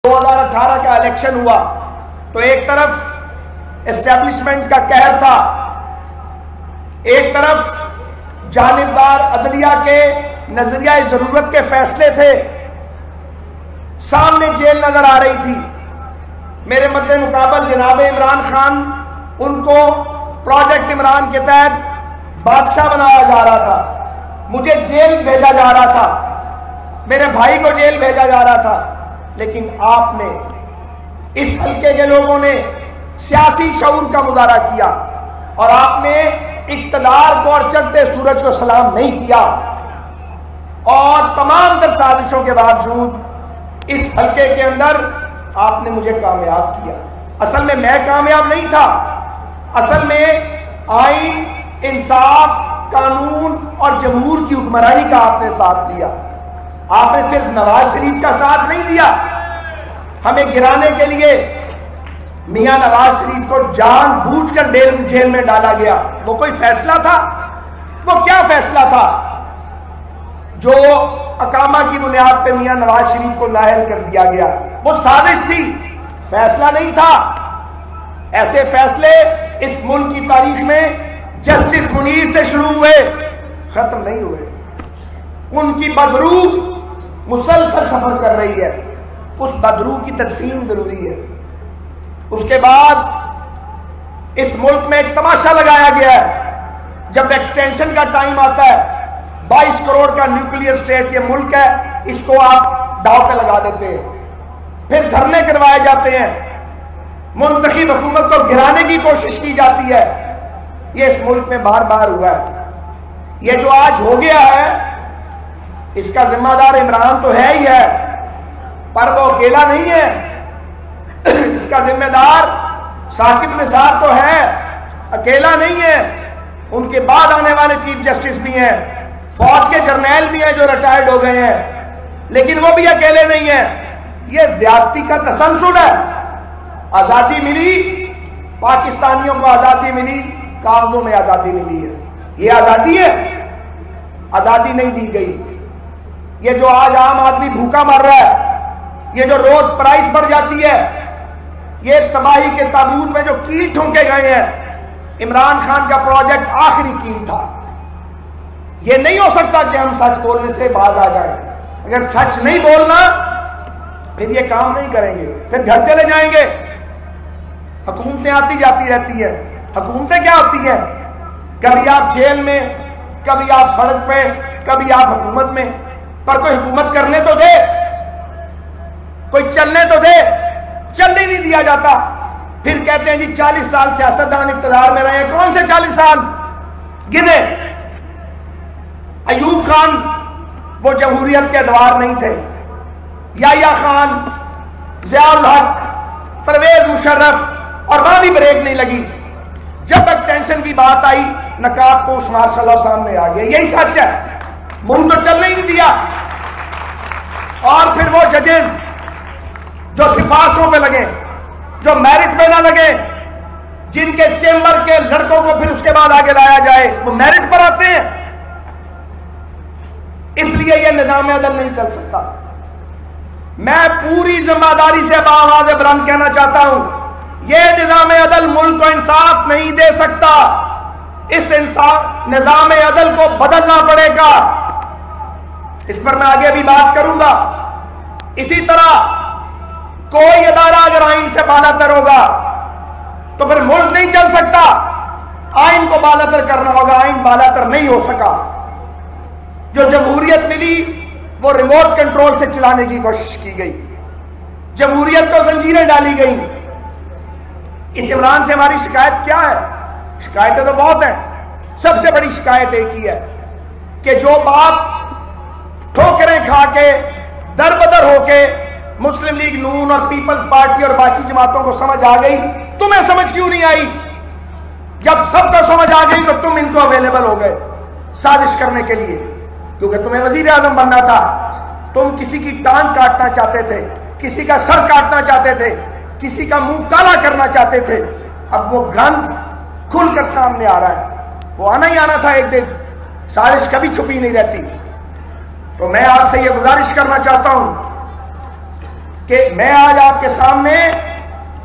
2018 کا الیکشن ہوا تو ایک طرف اسٹیبلشمنٹ کا قہر تھا، ایک طرف جانبدار عدلیہ کے نظریہ ضرورت کے فیصلے تھے، سامنے جیل نظر آ رہی تھی۔ میرے مد مقابل جناب عمران خان، ان کو پروجیکٹ عمران کے تحت بادشاہ بنایا جا رہا تھا، مجھے جیل بھیجا جا رہا تھا، میرے بھائی کو جیل بھیجا جا رہا تھا، لیکن آپ نے، اس حلقے کے لوگوں نے سیاسی شعور کا مظاہرہ کیا اور آپ نے اقتدار کو اور چڑھتے سورج کو سلام نہیں کیا، اور تمام تر سازشوں کے باوجود اس حلقے کے اندر آپ نے مجھے کامیاب کیا۔ اصل میں کامیاب نہیں تھا، اصل میں آئین، انصاف، قانون اور جمہور کی حکمرانی کا آپ نے ساتھ دیا۔ آپ نے صرف نواز شریف کا ساتھ نہیں دیا، ہمیں گرانے کے لیے میاں نواز شریف کو جان بوجھ کر جیل میں ڈالا گیا۔ وہ کوئی فیصلہ تھا؟ وہ کیا فیصلہ تھا جو اقامہ کی بنیاد پہ میاں نواز شریف کو نااہل کر دیا گیا؟ وہ سازش تھی، فیصلہ نہیں تھا۔ ایسے فیصلے اس ملک کی تاریخ میں جسٹس منیر سے شروع ہوئے، ختم نہیں ہوئے۔ ان کی بدروح مسلسل سفر کر رہی ہے، اس بدروح کی تدفین ضروری ہے۔ اس کے بعد اس ملک میں ایک تماشا لگایا گیا ہے، جب ایکسٹینشن کا ٹائم آتا ہے، 22 کروڑ کا نیوکلیئر اسٹیٹ یہ ملک ہے، اس کو آپ داؤ پہ لگا دیتے ہیں، پھر دھرنے کروائے جاتے ہیں، منتخب حکومت کو گرانے کی کوشش کی جاتی ہے۔ یہ اس ملک میں بار بار ہوا ہے۔ یہ جو آج ہو گیا ہے، اس کا ذمہ دار عمران تو ہے ہی ہے، پر وہ اکیلا نہیں ہے۔ اس کا ذمہ دار ثاقب نثار تو ہے، اکیلا نہیں ہے۔ ان کے بعد آنے والے چیف جسٹس بھی ہیں، فوج کے جرنیل بھی ہیں جو ریٹائرڈ ہو گئے ہیں، لیکن وہ بھی اکیلے نہیں ہیں۔ یہ زیادتی کا تسلسل ہے۔ آزادی ملی، پاکستانیوں کو آزادی ملی، کاغذوں میں آزادی ملی ہے۔ یہ آزادی ہے؟ آزادی نہیں دی گئی۔ یہ جو آج عام آدمی بھوکا مر رہا ہے، یہ جو روز پرائس بڑھ جاتی ہے، یہ تباہی کے تابوت میں جو کیل ٹھونکے گئے ہیں، عمران خان کا پروجیکٹ آخری کیل تھا۔ یہ نہیں ہو سکتا کہ ہم سچ بولنے سے باز آ جائیں۔ اگر سچ نہیں بولنا پھر یہ کام نہیں کریں گے، پھر گھر چلے جائیں گے۔ حکومتیں آتی جاتی رہتی ہیں۔ حکومتیں کیا ہوتی ہیں؟ کبھی آپ جیل میں، کبھی آپ سڑک پہ، کبھی آپ حکومت میں، پر کوئی حکومت کرنے تو دے، کوئی چلنے تو دے۔ چلنے نہیں دیا جاتا، پھر کہتے ہیں جی 40 سال سیاستدان اقتدار میں رہے ہیں۔ کون سے 40 سال گنے؟ ایوب خان وہ جمہوریت کے ادوار نہیں تھے، یحییٰ خان، ضیاء الحق، پرویز مشرف، اور وہاں بھی بریک نہیں لگی۔ جب ایکسٹینشن کی بات آئی، نقاب پوش ماشاء اللہ سامنے آ گیا۔ یہی سچ ہے، ملک تو چلنے ہی نہیں دیا۔ اور پھر وہ ججز جو سفارشوں پہ لگے، جو میرٹ پہ نہ لگے، جن کے چیمبر کے لڑکوں کو پھر اس کے بعد آگے لایا جائے، وہ میرٹ پر آتے ہیں۔ اس لیے یہ نظام عدل نہیں چل سکتا۔ میں پوری ذمہ داری سے بآواز بلند کہنا چاہتا ہوں، یہ نظام عدل ملک کو انصاف نہیں دے سکتا۔ اس نظام عدل کو بدلنا پڑے گا۔ اس پر میں آگے بھی بات کروں گا۔ اسی طرح کوئی ادارہ اگر آئین سے بالاتر ہوگا تو پھر ملک نہیں چل سکتا۔ آئین کو بالاتر کرنا ہوگا، آئین بالاتر نہیں ہو سکا۔ جو جمہوریت ملی وہ ریموٹ کنٹرول سے چلانے کی کوشش کی گئی، جمہوریت کو زنجیریں ڈالی گئی۔ اس عمران سے ہماری شکایت کیا ہے؟ شکایتیں تو بہت ہیں، سب سے بڑی شکایت ایک ہی ہے کہ جو بات ٹھوکریں کھا کے، در بدر ہو کے مسلم لیگ نون اور پیپلز پارٹی اور باقی جماعتوں کو سمجھ آ گئی، تمہیں سمجھ کیوں نہیں آئی؟ جب سب کو سمجھ آ گئی تو تم ان کو اویلیبل ہو گئے سازش کرنے کے لیے، کیونکہ تمہیں وزیر اعظم بننا تھا۔ تم کسی کی ٹانگ کاٹنا چاہتے تھے، کسی کا سر کاٹنا چاہتے تھے، کسی کا منہ کالا کرنا چاہتے تھے۔ اب وہ گند کھل کر سامنے آ رہا ہے، وہ آنا ہی آنا تھا ایک دن، سازش کبھی چھپی نہیں رہتی۔ تو میں آپ سے یہ گزارش کرنا چاہتا ہوں کہ میں آج آپ کے سامنے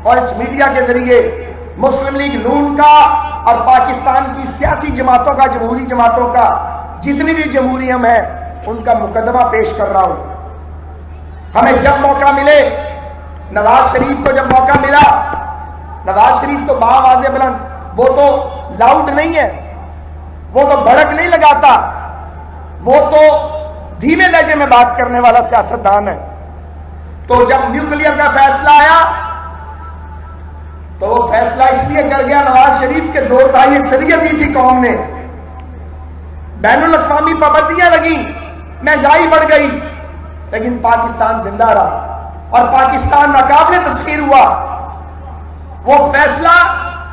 اور اس میڈیا کے ذریعے مسلم لیگ نون کا اور پاکستان کی سیاسی جماعتوں کا، جمہوری جماعتوں کا، جتنی بھی جمہوریت ہیں ان کا مقدمہ پیش کر رہا ہوں۔ ہمیں جب موقع ملے، نواز شریف کو جب موقع ملا، نواز شریف تو باواضح بلند، وہ تو لاؤڈ نہیں ہے، وہ تو بھڑک نہیں لگاتا، وہ تو دھیمے لہجے میں بات کرنے والا سیاستدان ہے۔ تو جب نیوکلیئر کا فیصلہ آیا تو وہ فیصلہ اس لیے کر گیا نواز شریف کے 2/3 اکثریت دی تھی قوم نے، بین الاقوامی پابندیاں لگیں، مہنگائی بڑھ گئی، لیکن پاکستان زندہ رہا اور پاکستان ناقابل تسخیر ہوا۔ وہ فیصلہ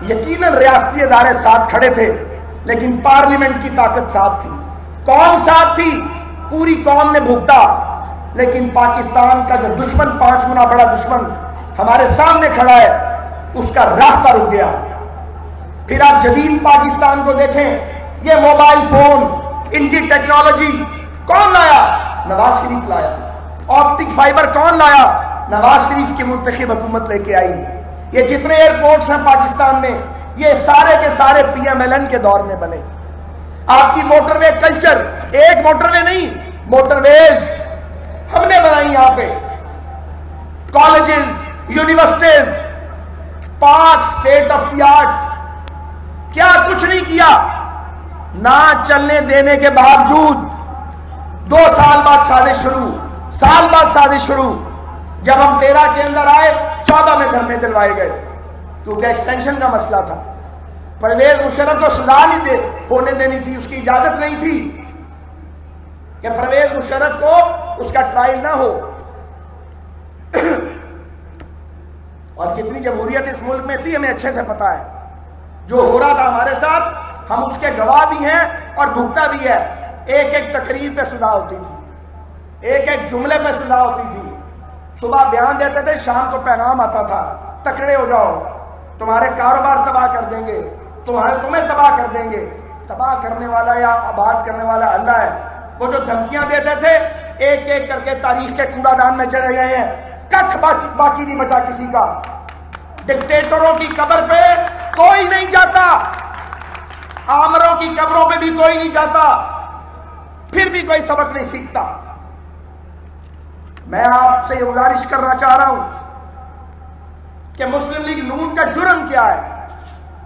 یقیناً ریاستی ادارے ساتھ کھڑے تھے، لیکن پارلیمنٹ کی طاقت ساتھ تھی، قوم ساتھ تھی، پوری قوم نے بھگتا۔ لیکن پاکستان کا جو دشمن 5 گنا بڑا دشمن ہمارے سامنے کھڑا ہے، اس کا راستہ رک گیا۔ پھر آپ جدید پاکستان کو دیکھیں، یہ موبائل فون، ان کی ٹیکنالوجی کون لایا؟ نواز شریف لایا۔ آپٹک فائبر کون لایا؟ نواز شریف کی منتخب حکومت لے کے آئی۔ یہ جتنے ایئرپورٹس ہیں پاکستان میں، یہ سارے کے سارے پی ایم ایل این کے دور میں بنے۔ آپ کی موٹر وے کلچر، ایک موٹر وے نہیں، موٹر ویز ہم نے بنائی یہاں پہ، colleges, universities, 5 state of the art. کیا کچھ نہیں کیا؟ نہ چلنے دینے کے باوجود 2 سال بعد سازش شروع، سال بعد سازش شروع۔ جب ہم 13 کے اندر آئے، 14 میں دھرنے دلوائے گئے، کیونکہ ایکسٹینشن کا مسئلہ تھا۔ پرویز مشرف کو سزا نہیں ہونے دینی تھی، اس کی اجازت نہیں تھی کہ پرویز مشرف کو اس کا ٹرائل نہ ہو۔ اور جتنی جمہوریت اس ملک میں تھی ہمیں اچھے سے پتا ہے، جو ہو رہا تھا ہمارے ساتھ، ہم اس کے گواہ بھی ہیں اور بھگتا بھی ہے۔ ایک ایک تقریر پہ سزا ہوتی تھی، ایک ایک جملے پہ سزا ہوتی تھی۔ صبح بیان دیتے تھے، شام کو پیغام آتا تھا، تکڑے ہو جاؤ، تمہارے کاروبار تباہ کر دیں گے، تمہیں تباہ کر دیں گے۔ تباہ کرنے والا یا آباد کرنے والا اللہ ہے۔ وہ جو دھمکیاں دیتے تھے، ایک ایک کر کے تاریخ کے کوڑا دان میں چلے گئے ہیں، کچھ باقی نہیں بچا کسی کا۔ ڈکٹیٹروں کی قبر پہ کوئی نہیں جاتا، آمروں کی قبروں پہ بھی کوئی نہیں جاتا، پھر بھی کوئی سبق نہیں سیکھتا۔ میں آپ سے یہ گزارش کرنا چاہ رہا ہوں کہ مسلم لیگ نون کا جرم کیا ہے؟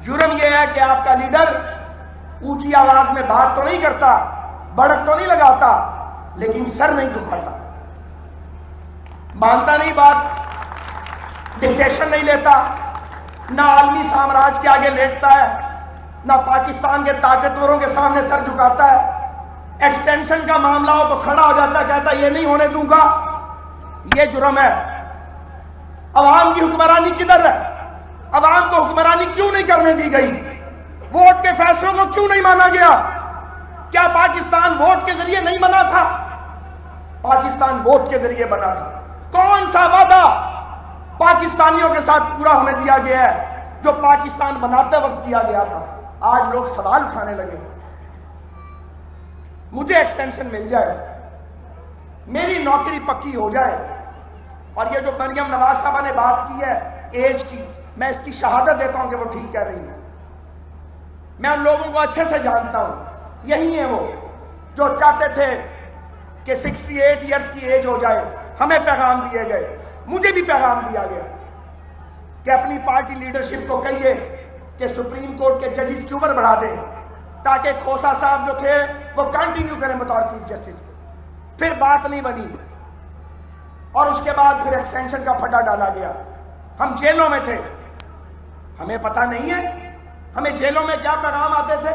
جرم یہ ہے کہ آپ کا لیڈر اونچی آواز میں بات تو نہیں کرتا، بڑک تو نہیں لگاتا، لیکن سر نہیں جھکاتا، مانتا نہیں بات، ڈکٹیشن نہیں لیتا، نہ عالمی سامراج کے آگے لیٹتا ہے، نہ پاکستان کے طاقتوروں کے سامنے سر جھکاتا ہے۔ ایکسٹینشن کا معاملہ ہو تو کھڑا ہو جاتا ہے، کہتا ہے یہ نہیں ہونے دوں گا۔ یہ جرم ہے۔ عوام کی حکمرانی کدھر ہے؟ عوام کو حکمرانی کیوں نہیں کرنے دی گئی؟ ووٹ کے فیصلوں کو کیوں نہیں مانا گیا؟ کیا پاکستان ووٹ کے ذریعے نہیں بنا تھا؟ پاکستان ووٹ کے ذریعے بنا تھا۔ کون سا وعدہ پاکستانیوں کے ساتھ پورا ہونے دیا گیا ہے جو پاکستان بناتے وقت کیا گیا تھا؟ آج لوگ سوال اٹھانے لگے، مجھے ایکسٹینشن مل جائے، میری نوکری پکی ہو جائے۔ اور یہ جو مریم نواز صاحبہ نے بات کی ہے ایج کی، میں اس کی شہادت دیتا ہوں کہ وہ ٹھیک کہہ رہی ہیں۔ میں ان لوگوں کو اچھے سے جانتا ہوں، یہی ہیں وہ جو چاہتے تھے کہ 68 ایئرز کی ایج ہو جائے۔ ہمیں پیغام دیے گئے، مجھے بھی پیغام دیا گیا کہ اپنی پارٹی لیڈرشپ کو کہیے کہ سپریم کورٹ کے ججز کی عمر بڑھا دیں تاکہ کھوسا صاحب جو تھے وہ کنٹینیو کریں بطور چیف جسٹس کے۔ پھر بات نہیں بنی اور اس کے بعد پھر ایکسٹینشن کا پھٹا ڈالا گیا۔ ہم جیلوں میں تھے، ہمیں پتہ نہیں ہے ہمیں جیلوں میں کیا پیغام آتے تھے؟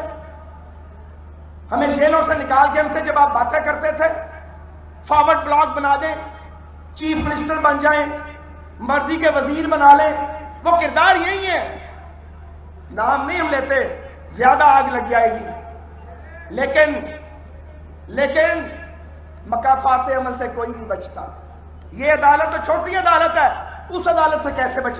ہمیں جیلوں سے نکال کے ہم سے جب آپ باتیں کرتے تھے، فارورڈ بلاک بنا دیں، چیف منسٹر بن جائیں، مرضی کے وزیر بنا لیں، وہ کردار یہی ہے۔ نام نہیں ہم لیتے، زیادہ آگ لگ جائے گی، لیکن مکافات عمل سے کوئی نہیں بچتا۔ یہ عدالت تو چھوٹی عدالت ہے، اس عدالت سے کیسے بچے؟